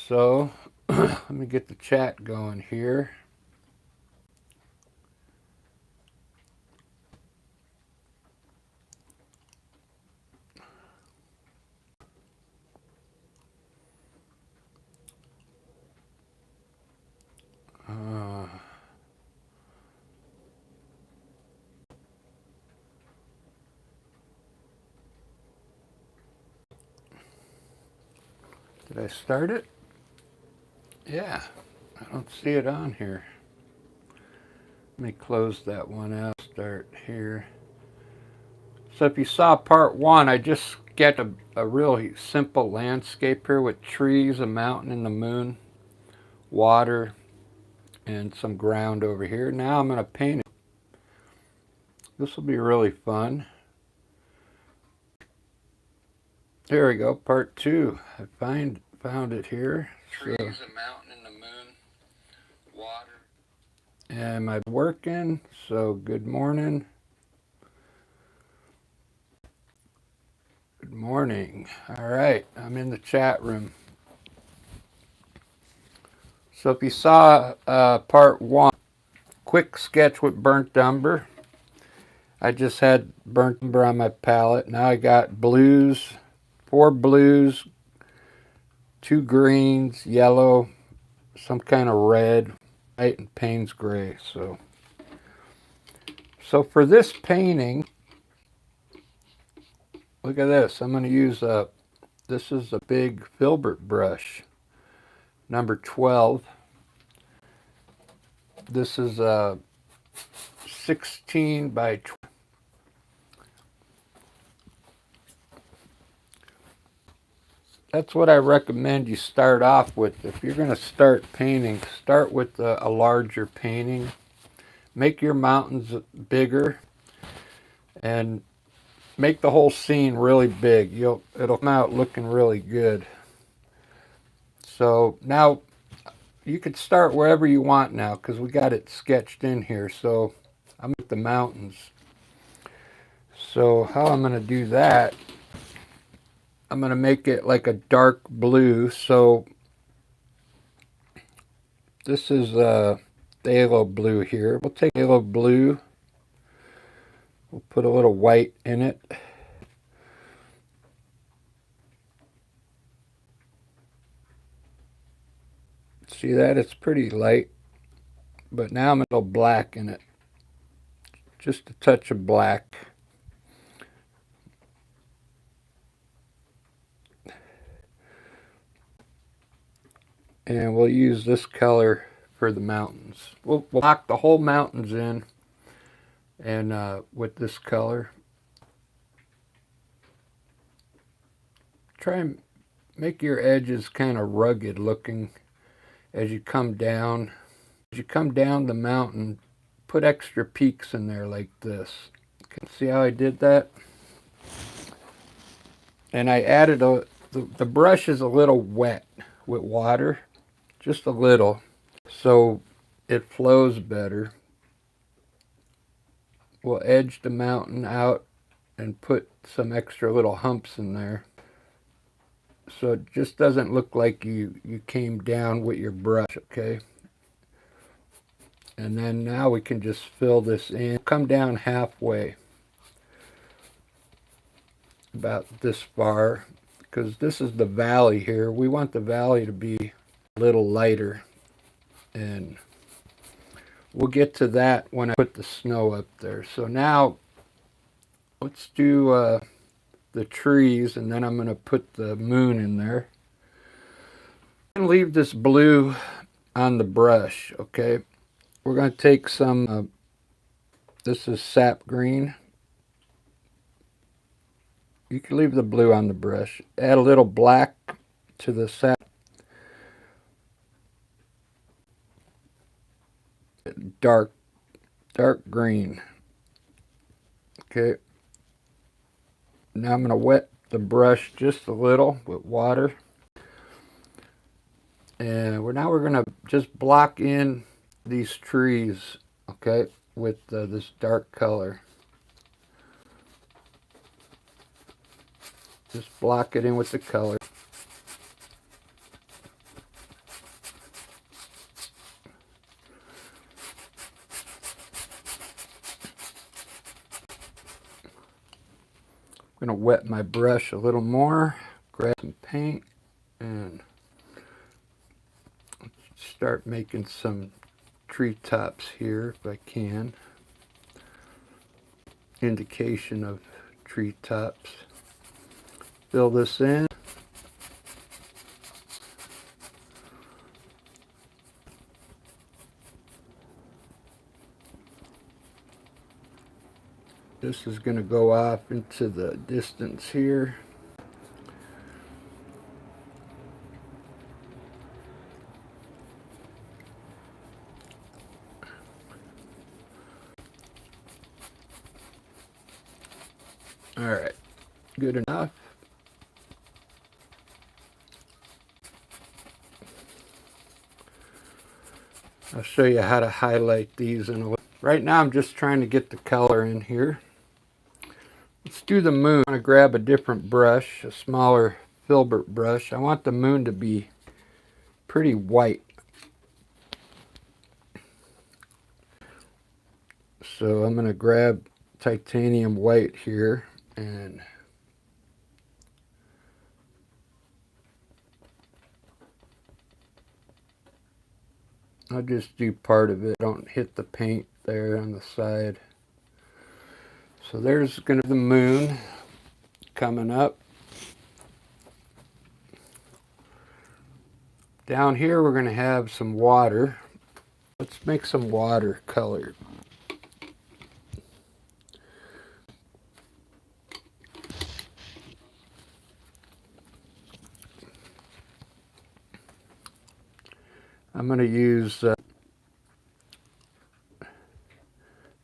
So let me get the chat going here. Did I start it? Yeah, I don't see it on here. Let me close that one out. Start here. So if you saw part one, I just get a really simple landscape here with trees, a mountain and the moon, water, and some ground over here. Now I'm going to paint it. This will be really fun. There we go, part two. I found it here. Trees, a mountain and the moon, water. Am I working? So good morning. Good morning. All right, I'm in the chat room. So if you saw part one, quick sketch with burnt umber. I just had burnt umber on my palette. Now I got blues, 4 blues, 2 greens, yellow, some kind of red, white, and Payne's gray. So for this painting, look at this. I'm going to use this is a big filbert brush, number 12. This is a 16 by 20. That's what I recommend you start off with. If you're going to start painting, start with a larger painting. Make your mountains bigger and make the whole scene really big. It'll come out looking really good. So now you could start wherever you want now because we got it sketched in here. So I'm at the mountains. So how I'm going to do that, I'm going to make it like a dark blue. So this is the phthalo blue here. We'll take phthalo blue. We'll put a little white in it. See that? It's pretty light. But now I'm going to go black in it. Just a touch of black. And we'll use this color for the mountains. We'll block the whole mountains in and with this color. Try and make your edges kind of rugged looking as you come down. As you come down the mountain, put extra peaks in there like this. Can see how I did that? And I added the brush is a little wet with water, just a little, so it flows better. We'll edge the mountain out and put some extra little humps in there, so it just doesn't look like you came down with your brush, okay? And then now we can just fill this in. Come down halfway, about this far, because this is the valley here. We want the valley to be a little lighter, and we'll get to that when I put the snow up there. So now let's do the trees, and then I'm going to put the moon in there. I'm going to leave this blue on the brush, okay? We're going to take some, this is sap green. You can leave the blue on the brush. Add a little black to the sap. Dark green. Okay. Now I'm going to wet the brush just a little with water. And now we're going to just block in these trees, okay, with this dark color. Just block it in with the color. I'm going to wet my brush a little more, grab some paint, and start making some treetops here if I can. Indication of treetops. Fill this in. This is going to go off into the distance here. Alright, good enough. I'll show you how to highlight these in a little. Right now I'm just trying to get the color in here. Let's do the moon. I'm going to grab a different brush, a smaller filbert brush. I want the moon to be pretty white. So I'm going to grab titanium white here and I'll just do part of it. Don't hit the paint there on the side. So there's going to be the moon coming up. Down here we're going to have some water. Let's make some water colored. I'm going to use, I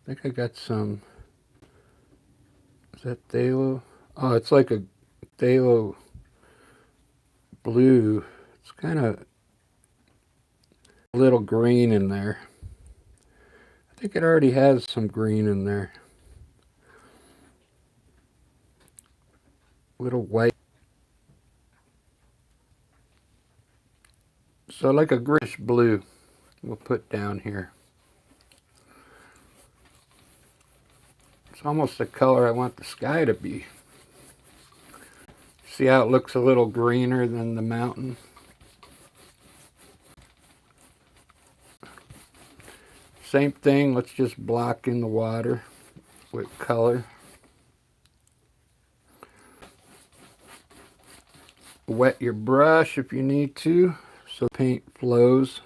think I got some, is that phthalo? Oh, it's like a phthalo blue. It's kind of a little green in there. I think it already has some green in there. Little white. So like a greenish blue we'll put down here. It's almost the color I want the sky to be. See how it looks a little greener than the mountain? Same thing, let's just block in the water with color. Wet your brush if you need to so paint flows.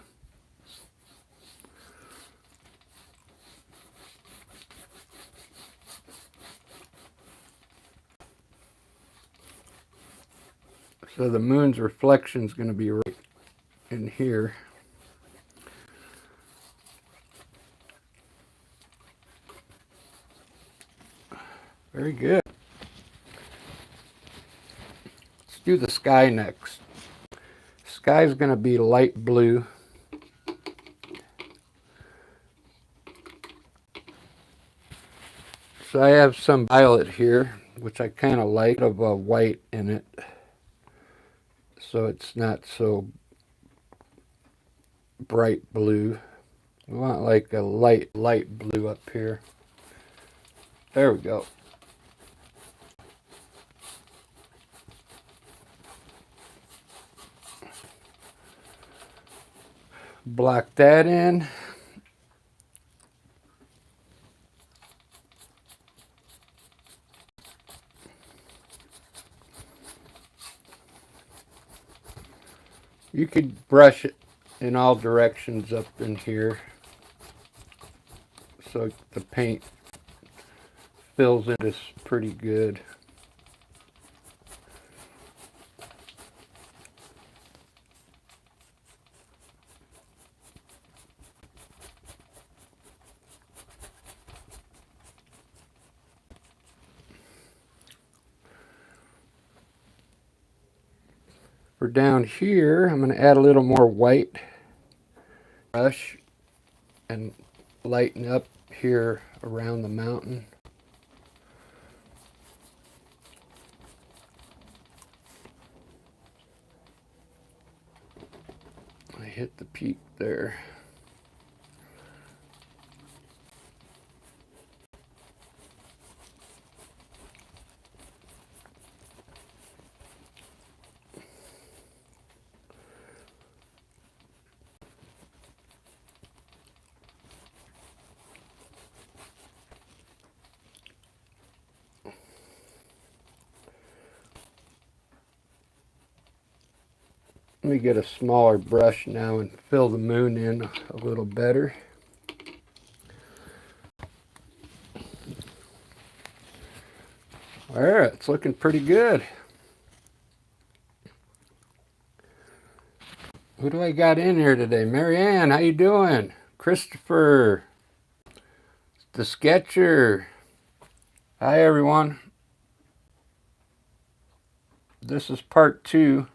So the moon's reflection is going to be right in here. Very good. Let's do the sky next. Sky's going to be light blue. So I have some violet here, which I kind of like, of a white in it. So it's not so bright blue. We want like a light blue up here. There we go. Block that in. You could brush it in all directions up in here so the paint fills in this pretty good. For down here, I'm going to add a little more white brush and lighten up here around the mountain. I hit the peak there. Let me get a smaller brush now and fill the moon in a little better. There, it's looking pretty good. Who do I got in here today? Marianne, how you doing? Christopher, the Sketcher. Hi, everyone. This is part 2.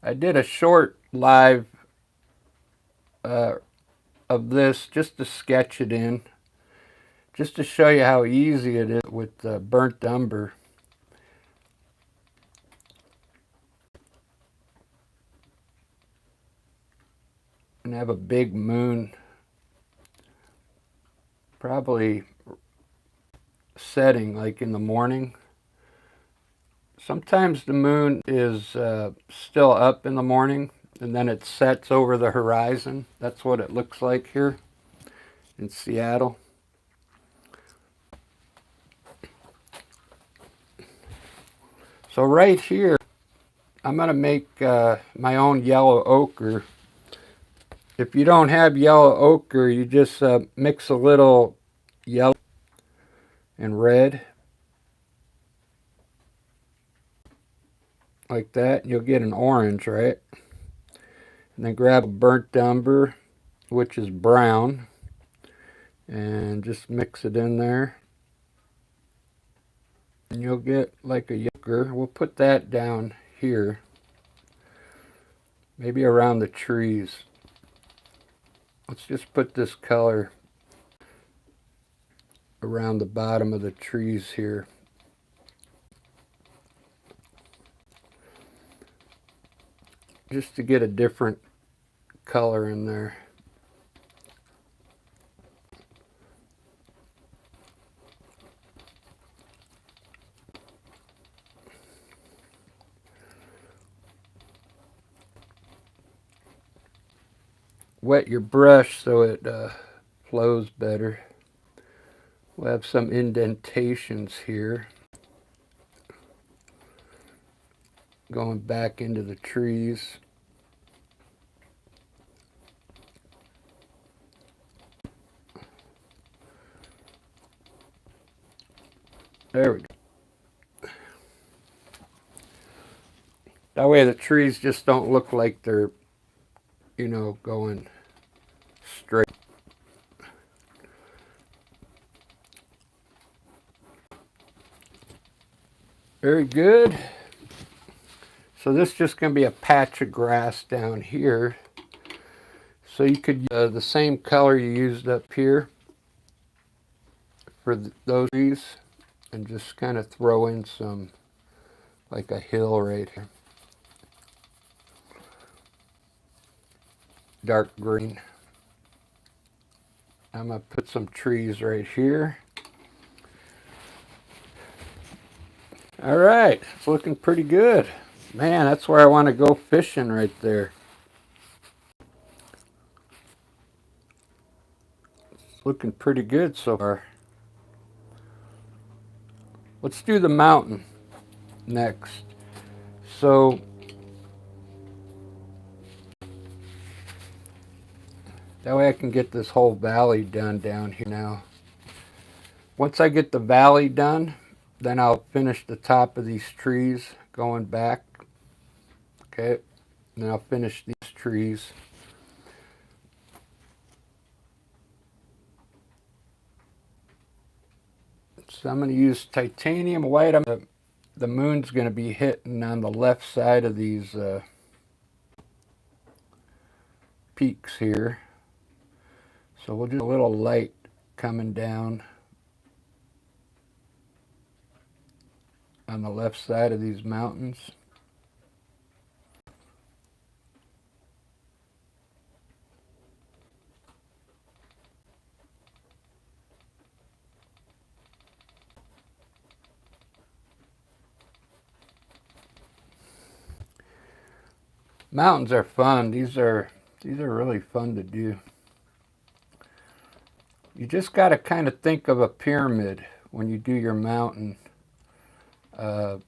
I did a short live of this just to sketch it in, just to show you how easy it is with burnt umber. And have a big moon, probably setting like in the morning. Sometimes the moon is still up in the morning and then it sets over the horizon. That's what it looks like here in Seattle. So right here, I'm going to make my own yellow ochre. If you don't have yellow ochre, you just mix a little yellow and red. Like that, you'll get an orange, right? And then grab burnt umber, which is brown, and just mix it in there. And you'll get like a ochre. We'll put that down here, maybe around the trees. Let's just put this color around the bottom of the trees here. Just to get a different color in there. Wet your brush so it flows better. We'll have some indentations here going back into the trees. There we go. That way the trees just don't look like they're, you know, going straight. Very good. So this is just going to be a patch of grass down here. So you could use the same color you used up here for those trees and just kind of throw in some, like a hill right here. Dark green. I'm going to put some trees right here. All right, it's looking pretty good. Man, that's where I want to go fishing right there. It's looking pretty good so far. Let's do the mountain next. So that way I can get this whole valley done down here now. Once I get the valley done, then I'll finish the top of these trees going back. Okay, and then I'll finish these trees. So I'm going to use titanium white. The moon's going to be hitting on the left side of these peaks here. So we'll do a little light coming down on the left side of these mountains. Mountains are fun. These are really fun to do. You just got to kind of think of a pyramid when you do your mountain. Uh,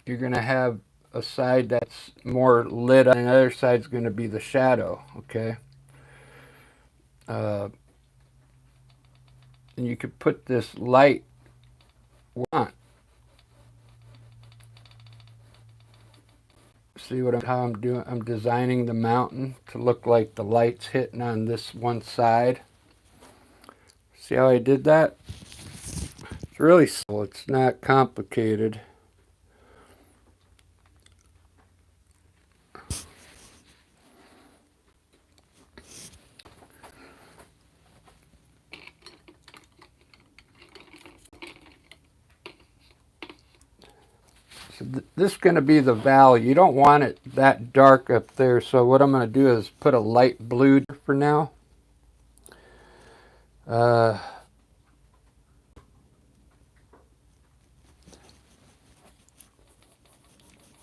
you're going to have a side that's more lit up, and the other side's going to be the shadow, okay? Uh, and you could put this light on. See how I'm doing? I'm designing the mountain to look like the light's hitting on this one side. See how I did that? It's really simple. It's not complicated. So this is going to be the valley. You don't want it that dark up there. So what I'm going to do is put a light blue for now.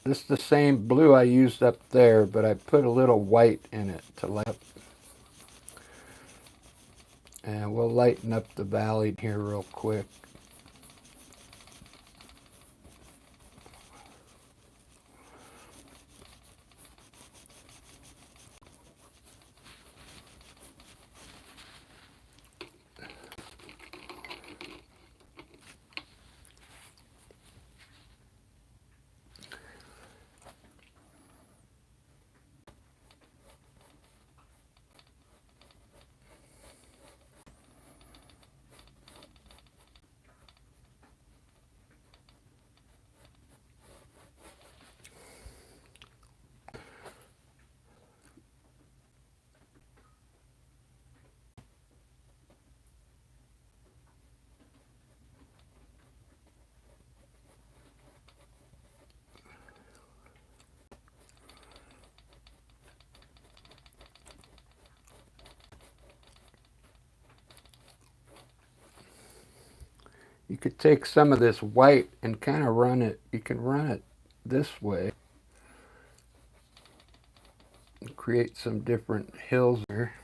This is the same blue I used up there, but I put a little white in it to light up. And we'll lighten up the valley here real quick. You could take some of this white and kind of run it. You can run it this way and create some different hills here.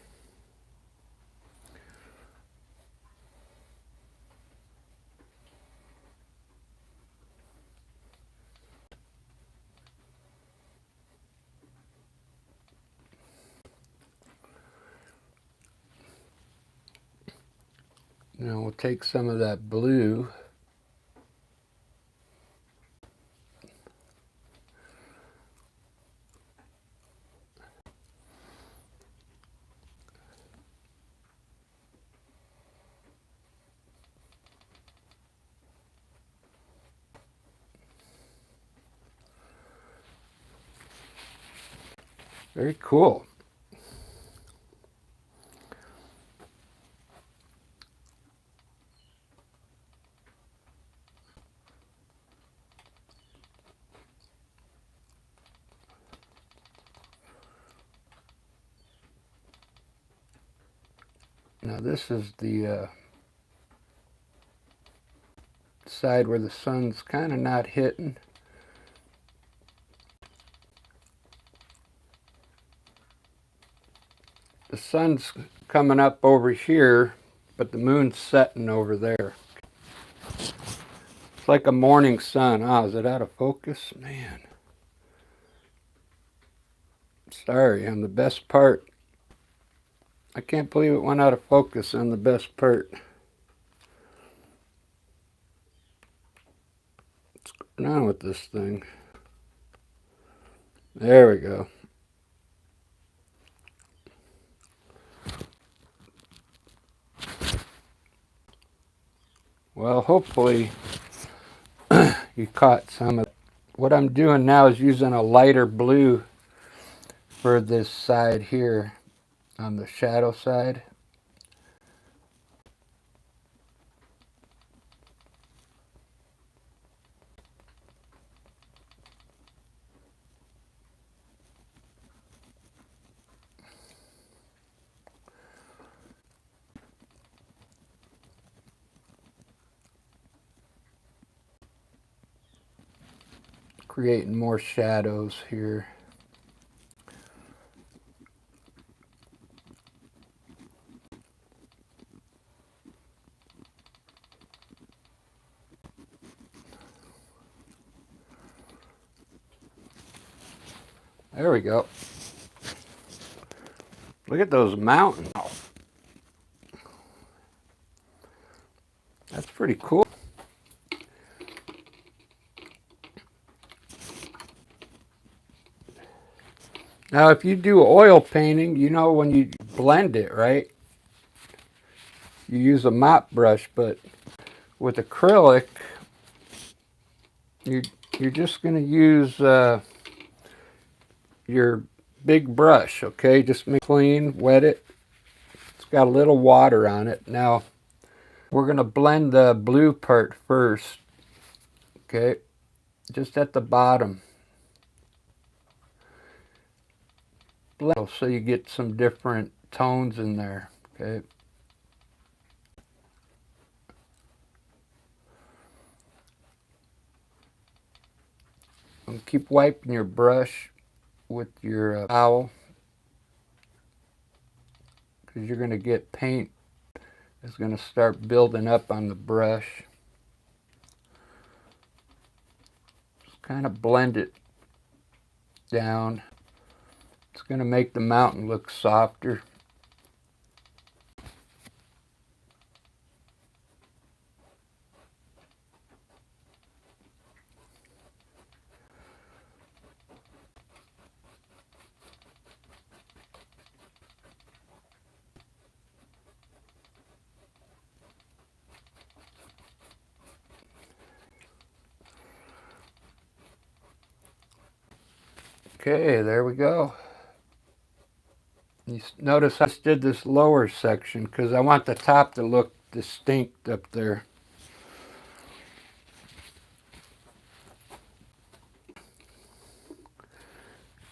Now we'll take some of that blue. Very cool. Now this is the side where the sun's kind of not hitting. The sun's coming up over here, but the moon's setting over there. It's like a morning sun. Oh, is it out of focus? Man. Sorry, on the best part. I can't believe it went out of focus on the best part. What's going on with this thing? There we go. Well, hopefully you caught some of it. What I'm doing now is using a lighter blue for this side here on the shadow side. Creating more shadows here. There we go. Look at those mountains. That's pretty cool. Now, if you do oil painting, you know when you blend it, right? You use a mop brush, but with acrylic, you're just going to use your big brush, okay? Just make it clean, wet it. It's got a little water on it. Now, we're going to blend the blue part first, okay? Just at the bottom. Blend so you get some different tones in there, okay? And keep wiping your brush with your towel, because you're going to get paint that's going to start building up on the brush. Just kind of blend it down. It's going to make the mountain look softer. Okay, there we go. You notice I just did this lower section because I want the top to look distinct up there.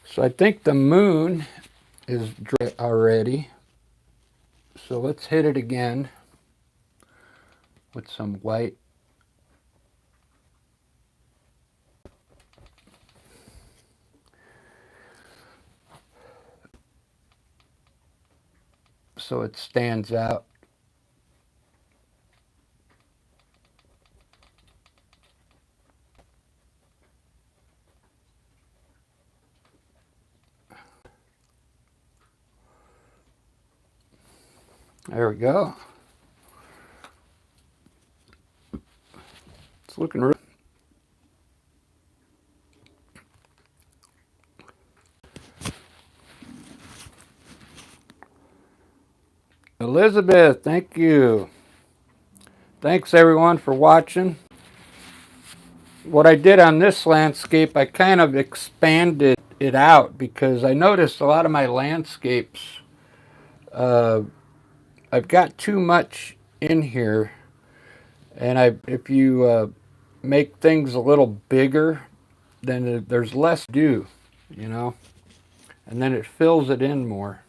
So I think the moon is dry already. So let's hit it again with some white. So it stands out. There we go. It's looking real. Elizabeth, thank you. Thanks everyone for watching. What I did on this landscape, I kind of expanded it out because I noticed a lot of my landscapes, I've got too much in here, and if you make things a little bigger, then there's less to do, you know, and then it fills it in more.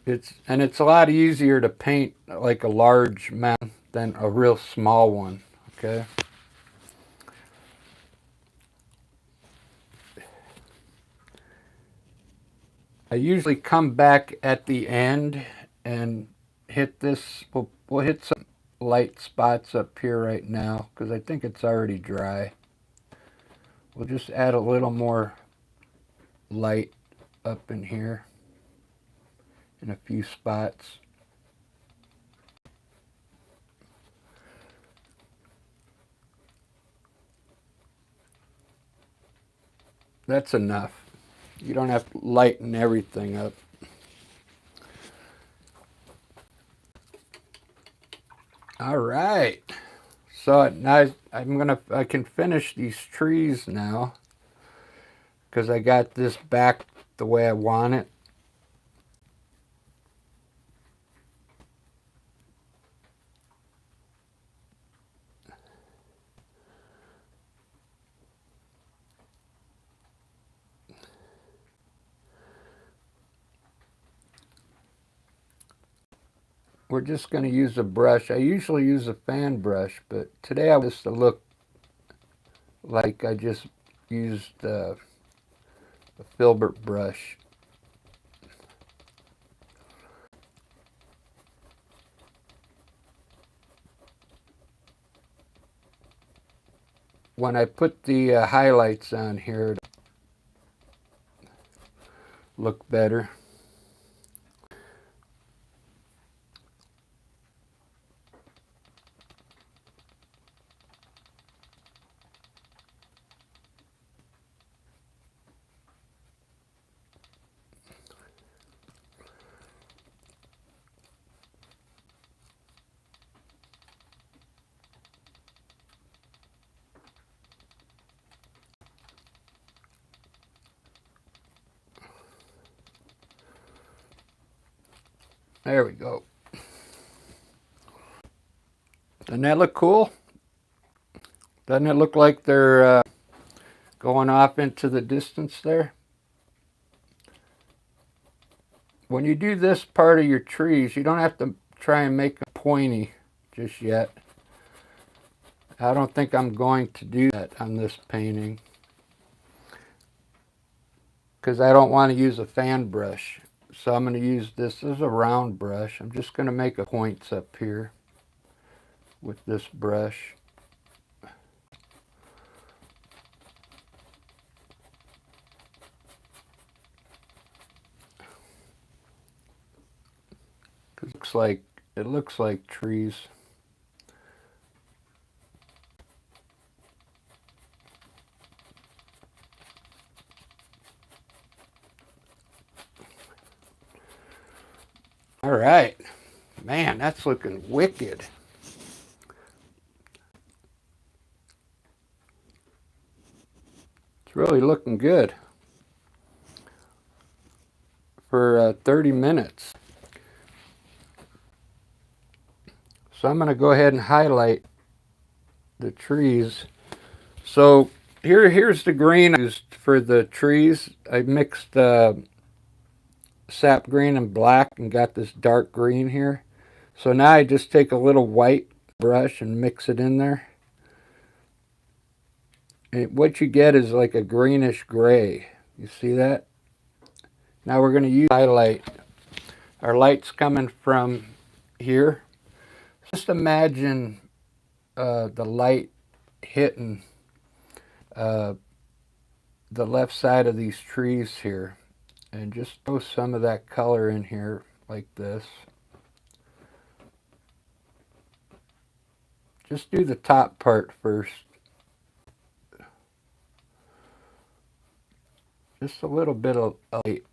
It's a lot easier to paint like a large mountain than a real small one, okay? I usually come back at the end and hit this. We'll hit some light spots up here right now because I think it's already dry. We'll just add a little more light up in here in a few spots. That's enough. You don't have to lighten everything up. All right. So now I can finish these trees now because I got this back the way I want it. We're just going to use a brush. I usually use a fan brush, but today I want this to look like I just used a filbert brush. when I put the highlights on here, it'll look better. There we go. Doesn't that look cool? Doesn't it look like they're going off into the distance there? When you do this part of your trees, you don't have to try and make them pointy just yet. I don't think I'm going to do that on this painting because I don't want to use a fan brush. So I'm going to use this as a round brush. I'm just going to make a points up here with this brush. It looks like trees. All right. Man, that's looking wicked. It's really looking good for 30 minutes. So I'm going to go ahead and highlight the trees. So here's the green I used for the trees. I mixed sap green and black and got this dark green here. So now I just take a little white brush and mix it in there. And what you get is like a greenish gray. You see that? Now we're going to use highlight. Our light's coming from here. Just imagine the light hitting the left side of these trees here. And just throw some of that color in here like this. Just do the top part first. Just a little bit of light.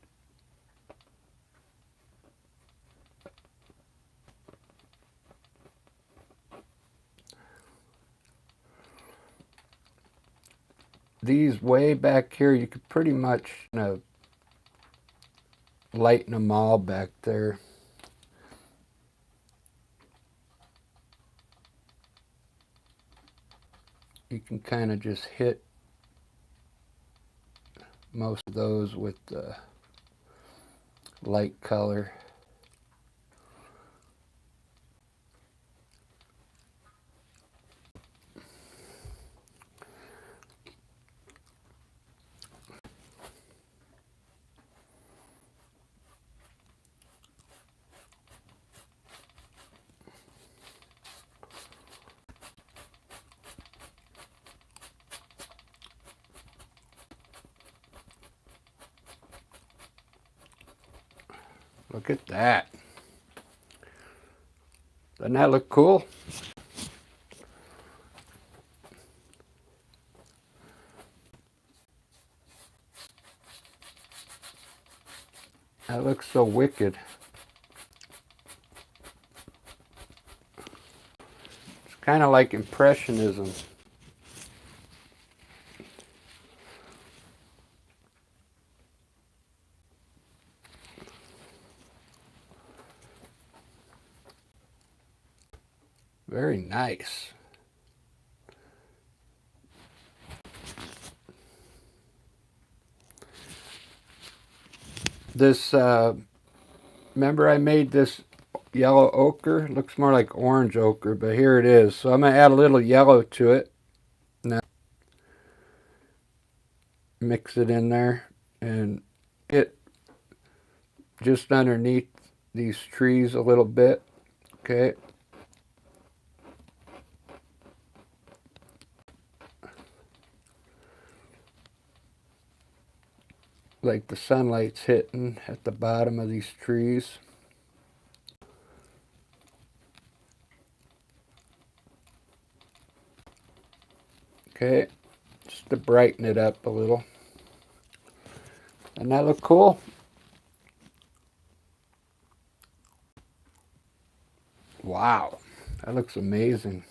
These way back here, you could pretty much lighten them all back there. You can kind of just hit most of those with the light color. Look at that. Doesn't that look cool? That looks so wicked. It's kind of like Impressionism. Very nice. This, remember I made this yellow ochre? Looks more like orange ochre, but here it is. So I'm going to add a little yellow to it. Now, mix it in there and get just underneath these trees a little bit. Okay. like the sunlight's hitting at the bottom of these trees. Okay, just to brighten it up a little. Doesn't that look cool? Wow, that looks amazing.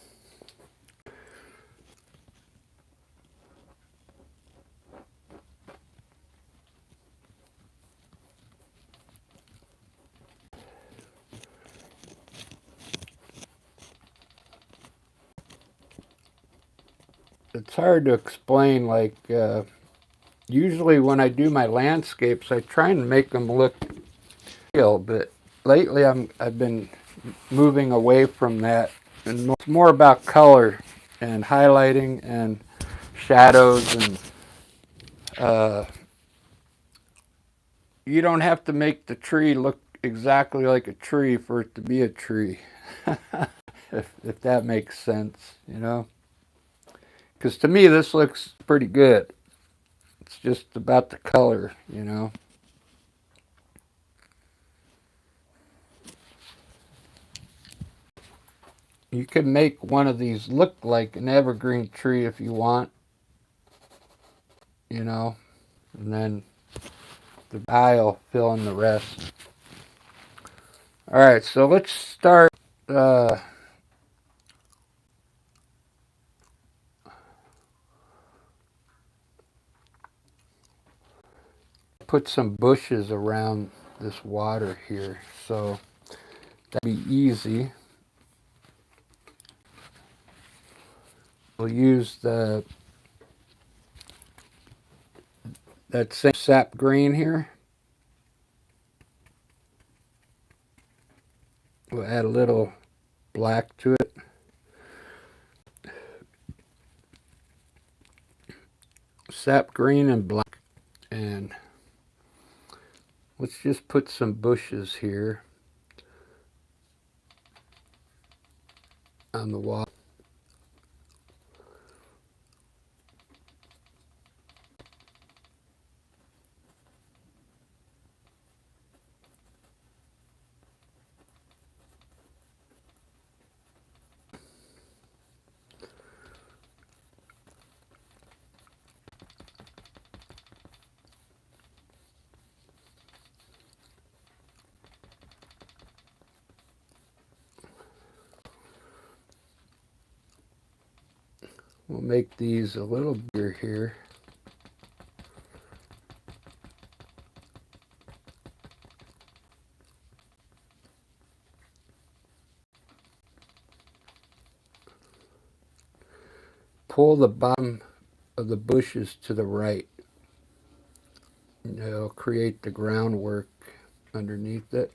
It's hard to explain, like usually when I do my landscapes I try and make them look real, but lately I've been moving away from that, and it's more about color and highlighting and shadows, and you don't have to make the tree look exactly like a tree for it to be a tree. if that makes sense, you know, because to me this looks pretty good. It's just about the color, you know. You could make one of these look like an evergreen tree if you want, you know, and then the I'll fill in the rest. All right, so let's start. Uh, put some bushes around this water here, so that'd be easy. We'll use that same sap green here. We'll add a little black to it. Sap green and black. And let's just put some bushes here on the wall. We'll make these a little bigger here. Pull the bottom of the bushes to the right. It'll create the groundwork underneath it.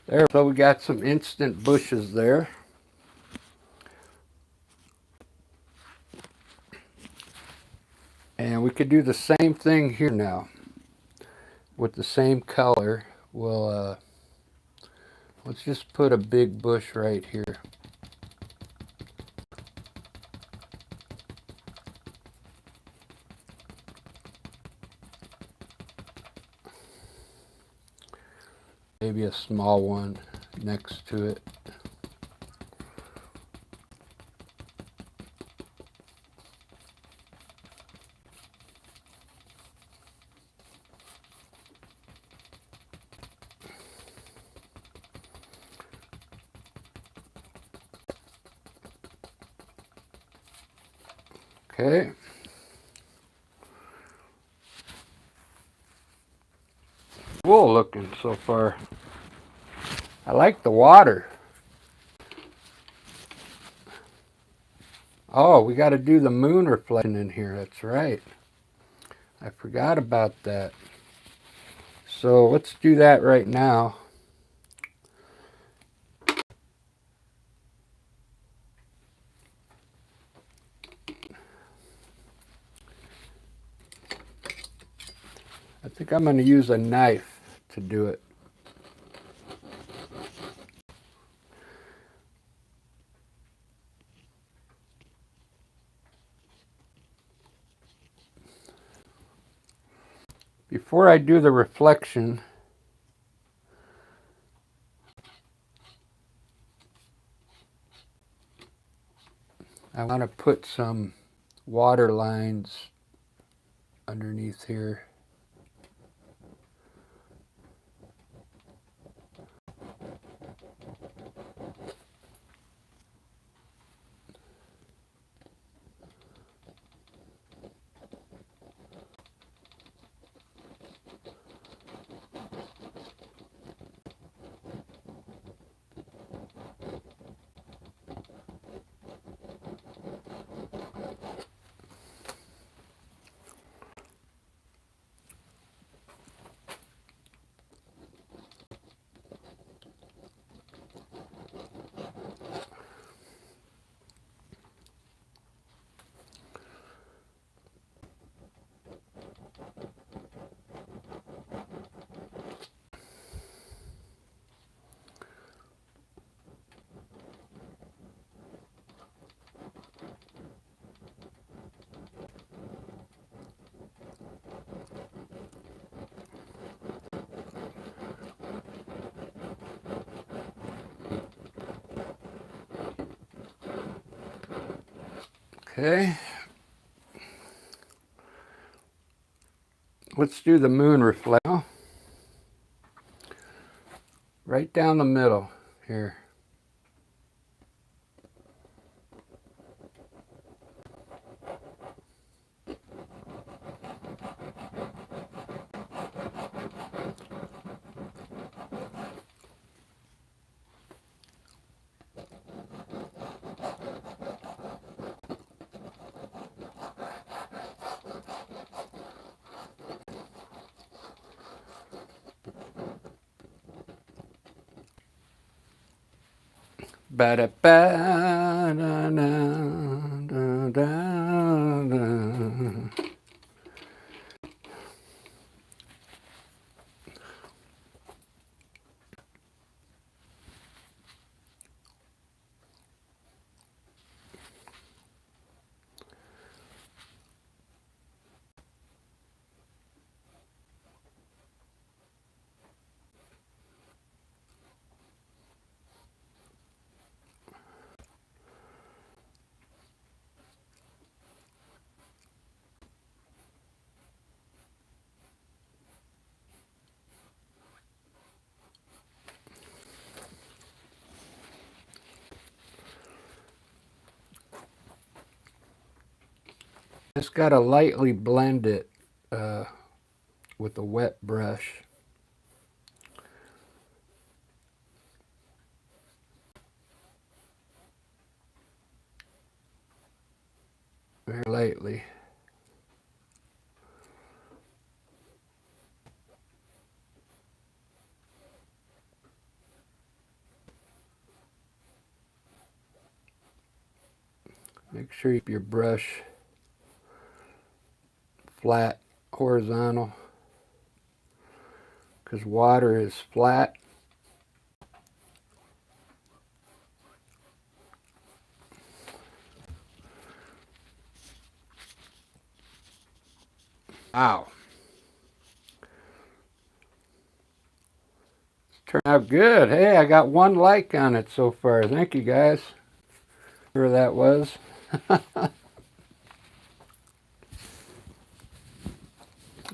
There, so we got some instant bushes there. And we could do the same thing here now with the same color. We'll let's just put a big bush right here. Maybe a small one next to it. Okay. Cool looking so far. I like the water. Oh, we got to do the moon reflection in here. That's right. I forgot about that. So let's do that right now. I think I'm going to use a knife to do it. before I do the reflection, I want to put some water lines underneath here. Okay. Let's do the moon reflection. Right down the middle here. Ba-da-ba-da-da-da-da. Just got to lightly blend it with a wet brush. Very lightly. Make sure you keep your brush flat, horizontal, because water is flat. Wow. Turned out good. Hey, I got 1 like on it so far. Thank you, guys. Whoever that was.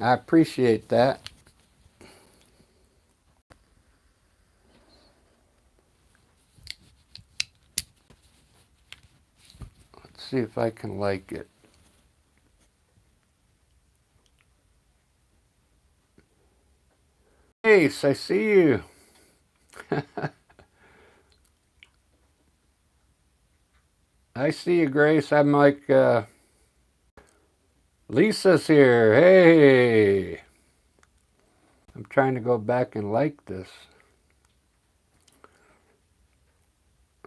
I appreciate that. Let's see if I can like it. Ace, I see you. I see you, Grace. I'm like, Lisa's here. Hey. I'm trying to go back and like this.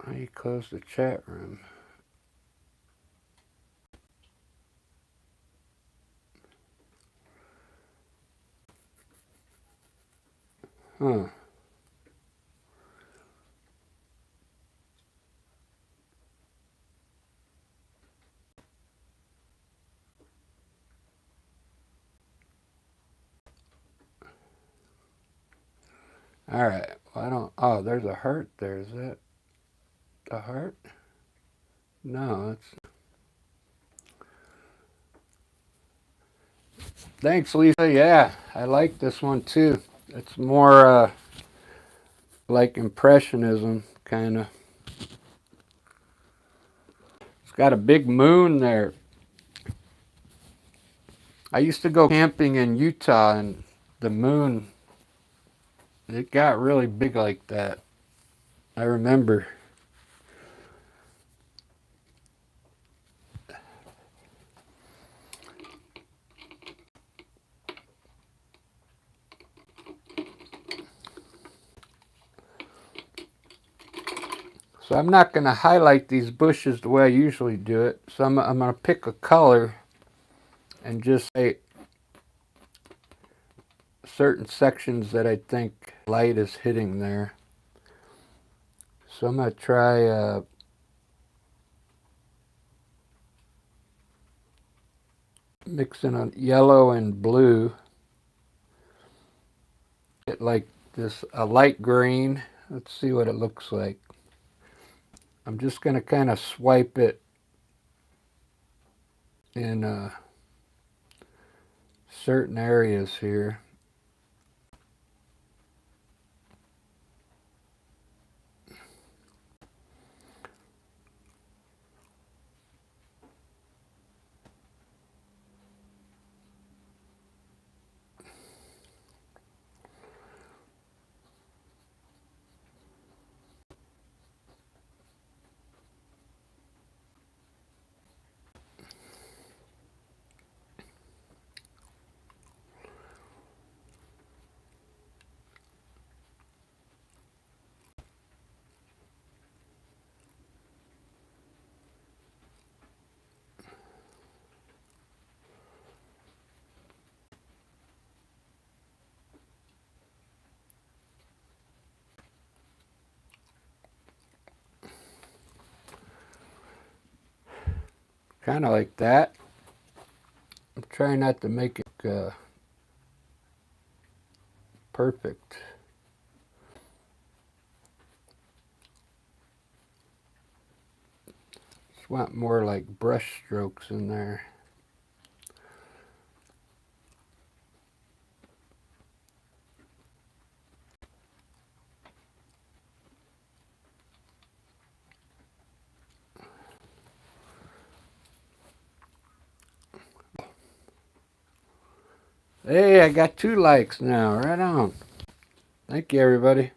How do you close the chat room? Huh. All right. Well, I don't. Oh, there's a heart there. Is that a heart? No, it's. Thanks, Lisa. Yeah, I like this one too. It's more like Impressionism, kind of. It's got a big moon there. I used to go camping in Utah, and the moon, it got really big like that. I remember. So I'm not going to highlight these bushes the way I usually do it. So I'm going to pick a color and just say certain sections that I think light is hitting there. So I'm going to try mixing a yellow and blue. Get like this, a light green. Let's see what it looks like. I'm just going to kind of swipe it in certain areas here. Kind of like that. I'm trying not to make it perfect. Just want more like brush strokes in there. Hey, I got 2 likes now. Right on. Thank you, everybody.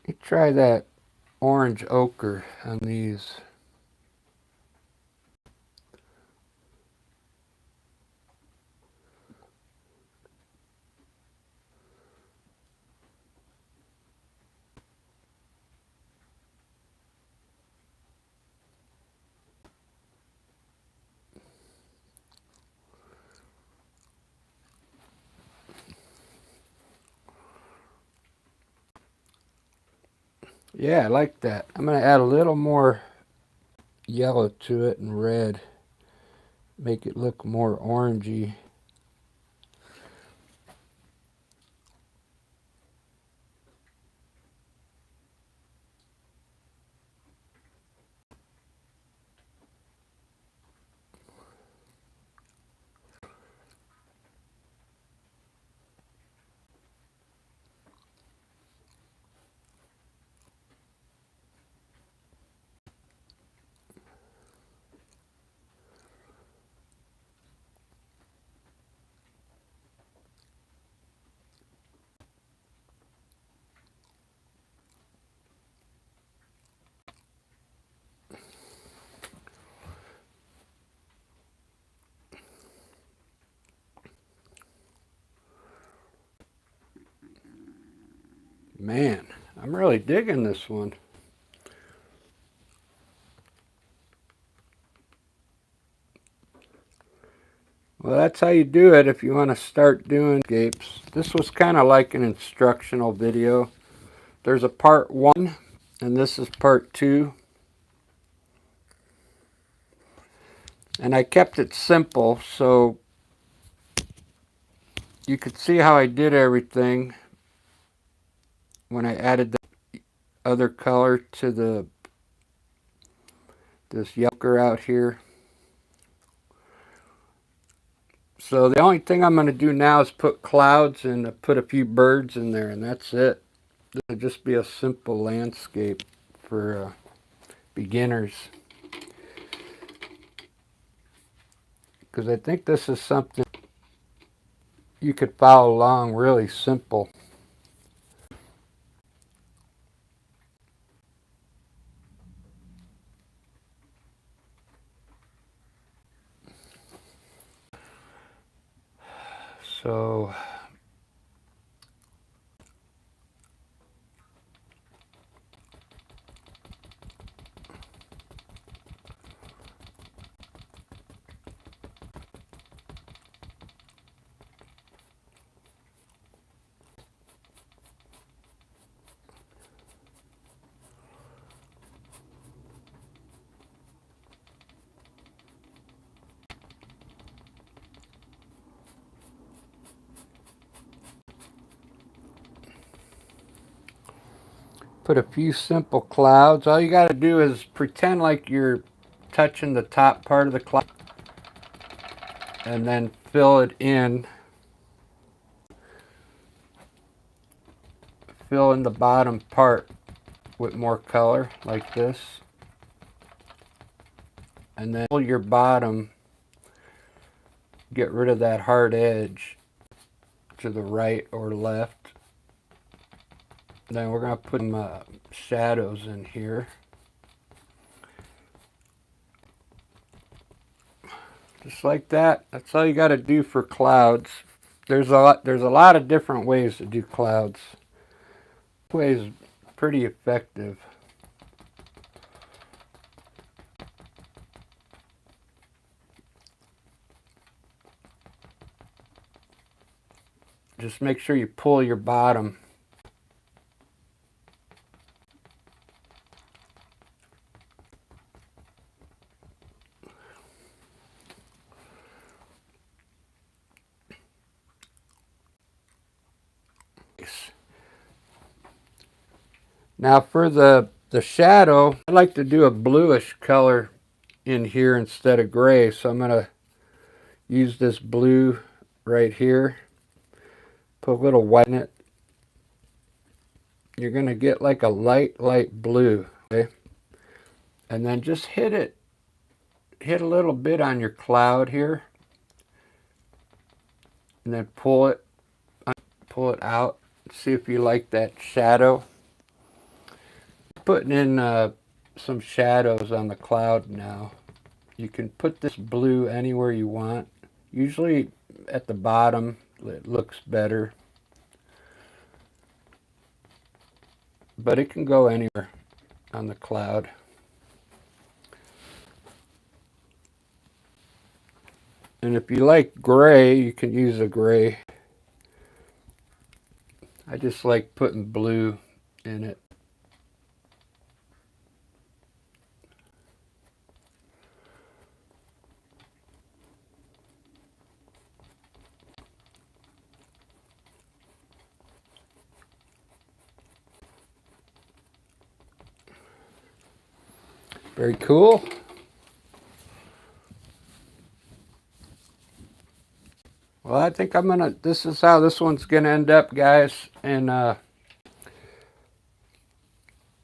You try that orange ochre on these. Yeah, I like that. I'm going to add a little more yellow to it and red. Make it look more orangey. Man, I'm really digging this one. Well, that's how you do it if you want to start doing scapes. This was kind of like an instructional video. There's a part 1, and this is part 2. And I kept it simple so you could see how I did everything when I added the other color to this yucker out here. So the only thing I'm going to do now is put clouds and put a few birds in there, and that's it. It'll just be a simple landscape for beginners. Because I think this is something you could follow along really simple. So put a few simple clouds. All you got to do is pretend like you're touching the top part of the cloud and then fill it in. Fill in the bottom part with more color like this. And then pull your bottom, get rid of that hard edge to the right or left. Then we're going to put some shadows in here. Just like that. That's all you got to do for clouds. There's a lot of different ways to do clouds. This way is pretty effective. Just make sure you pull your bottom. Now for the shadow, I like to do a bluish color in here instead of gray. So I'm going to use this blue right here. Put a little white in it. You're going to get like a light blue. Okay? And then just hit a little bit on your cloud here. And then pull it out. See if you like that shadow. Putting in some shadows on the cloud now. You can put this blue anywhere you want. Usually at the bottom it looks better. But it can go anywhere on the cloud. And if you like gray, you can use a gray. I just like putting blue in it. Very cool. Well, I think this is how this one's gonna end up, guys. And let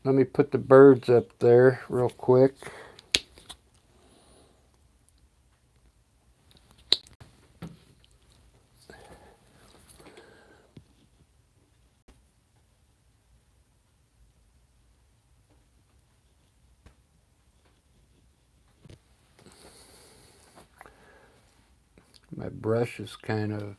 me put the birds up there real quick. My brush is kind of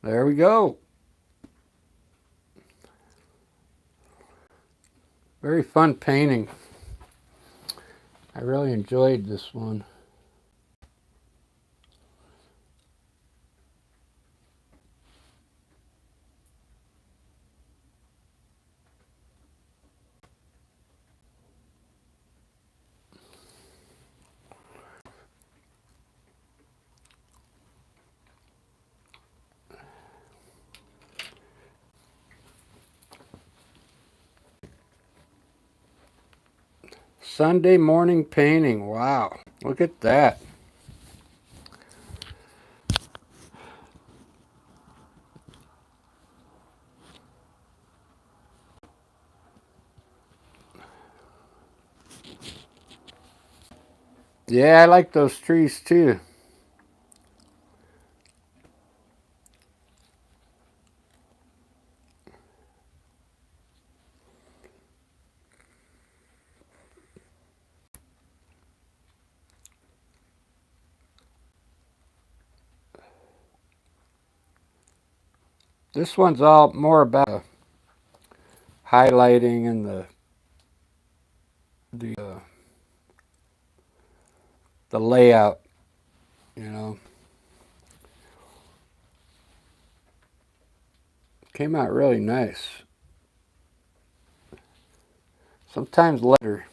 there we go. Very fun painting. I really enjoyed this one. Sunday morning painting. Wow. Look at that. Yeah, I like those trees too. This one's all more about highlighting and the the layout, you know. Came out really nice. Sometimes later.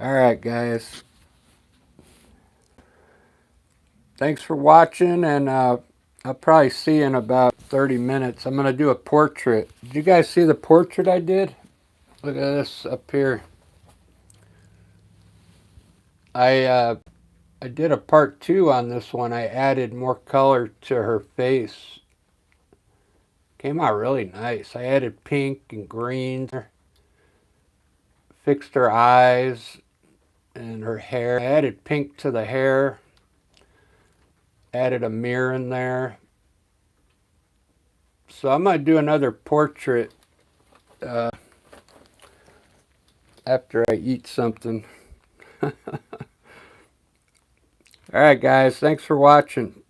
All right, guys. Thanks for watching, and I'll probably see you in about 30 minutes. I'm going to do a portrait. Did you guys see the portrait I did? Look at this up here. I did a part 2 on this one. I added more color to her face. Came out really nice. I added pink and green. Fixed her eyes and her hair. I added pink to the hair. Added a mirror in there. So I'm going to do another portrait after I eat something. All right, guys. Thanks for watching.